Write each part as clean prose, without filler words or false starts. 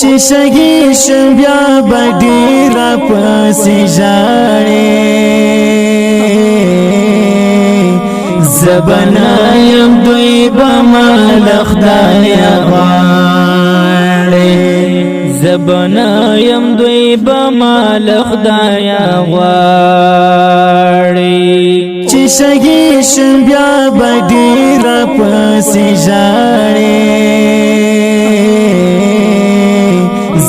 چې شهید شم بیا به ډېر راپسې ژاړې زبنا یم دوی به ما له خدایه غواړي زبنا یم دوی به ما له خدایه غواړي چې شهید شم بیا به ډېر راپسې ژاړې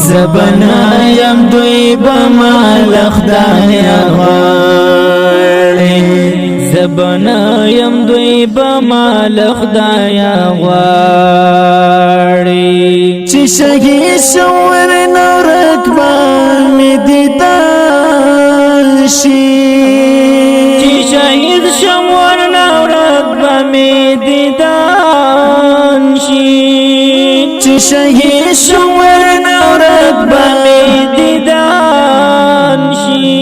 زبنا یم دوی به ما له خدایه غواړي زبنا یم دوی به ما له خدایه غواړي چې شهید شم ورنه ورک به مې دیدار شي چې شهید شم ورنه ورک به مې دیدار شي چې شهید شم ورنه ورک به مې دیدار شي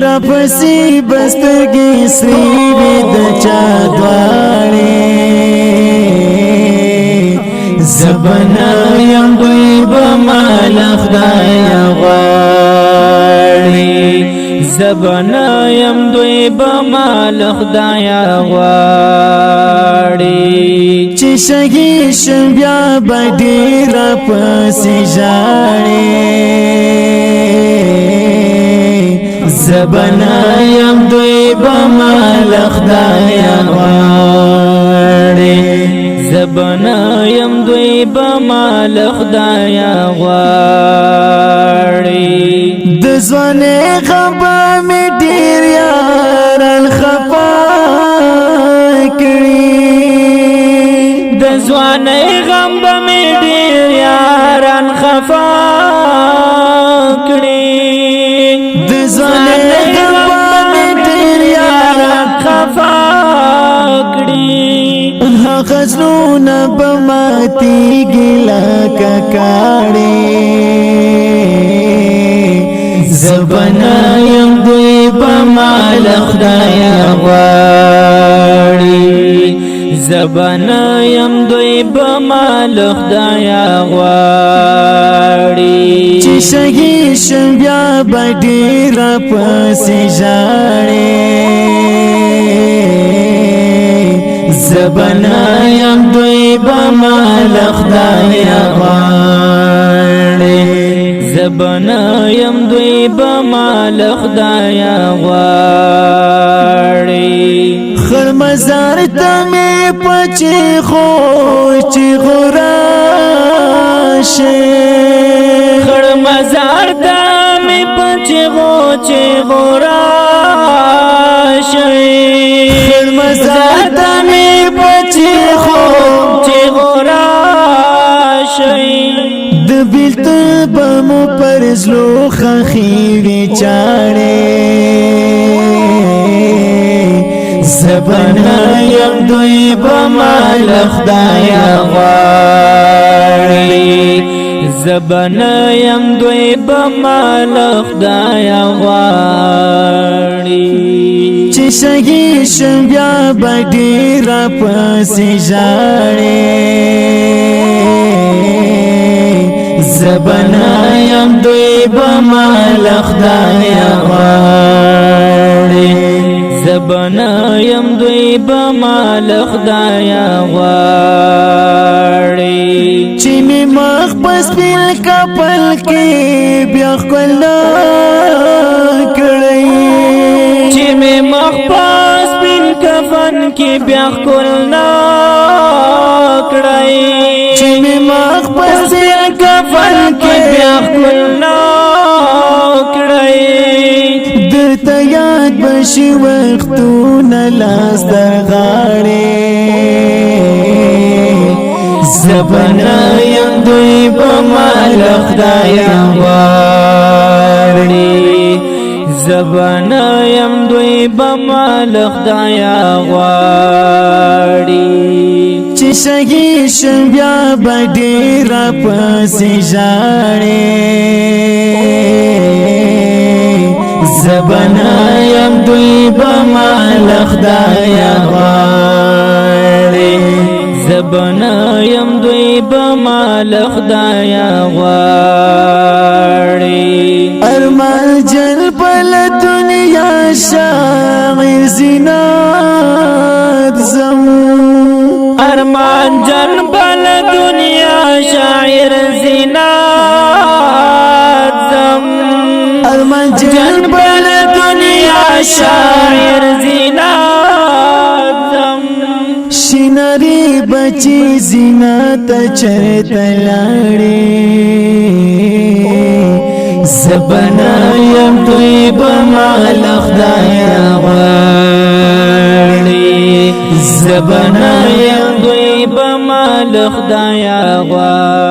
راپسې بسترګې سرې وي د چا دواړې زبنا یم دوی به ما له خدایه غواړي زبنا یم دوی به ما له خدایه غواړي چې شهید شم بیا به ډېر راپسې ژاړې زبنا یم دوی به ما له خدایه غواړي زبنا یم دوی به ما له خدایه غواړي د ځوانۍ غم به مې ډېر یاران خفا کړي د ځوانۍ غم به مې ډېر یاران خفا کړي د ځوانۍ غم به مې ډېر یاران خفا کړي هغه زړونه به ماتېږي لکه کاڼي زبنا یم دوی به ما له خدایه غواړي زبنا یم دوی به ما له خدایه غواړي چې شهید شم بیا به ډېر راپسې ژاړې زبنا یم دوی به ما له خدایه غواړي زبنا یم دوی به ما له خدایه غواړي خړ مزار ته مې پچې خو چې غراشي خړ مزار ته مې پچې خو چې غراشي خړ مزار ته مې پچې خو چې غراشي د بیلتون به مو پر زلو خخیوي چاړې زبنا یم دوی به ما له خدایه غواړي زبنا یم دوی به ما له خدایه غواړي چې شهید شم بیا به ډېر راپسې ژاړې زبنا یم دوی به ما له خدایه غواړي زبنا یم دوی به ما له خدایه غواړي چې مې مخ په سپین کپل کې بیا ښکلا کړی چې مې مخ په سپین کفن کې بیا ښکلا کړی چې مې مخ په سپین کفن کې بیا ښکلا کړی درته یاد بشي وختونه لاس در غاړې زبنا یم دوی به ما له خدایه غواړي زبنا یم دوی به ما له خدایه غواړي چې شهید شم بیا به ډېر راپسې ژاړې زبنا یم دوی به ما له خدایه غواړي زبنا یم دوی دوی بمال خدایا غواړي ارمان جن پل دنیا شاعر زینات زم ارمان جن پل دنیا شاعر زینات زم ارمان جن پل دنیا شاعر زینات زم شینری بچی زینات چرته لاړې زبنا یم دوی بمال خدایا غواړي زبنا یم دوی بمال خدایا غواړي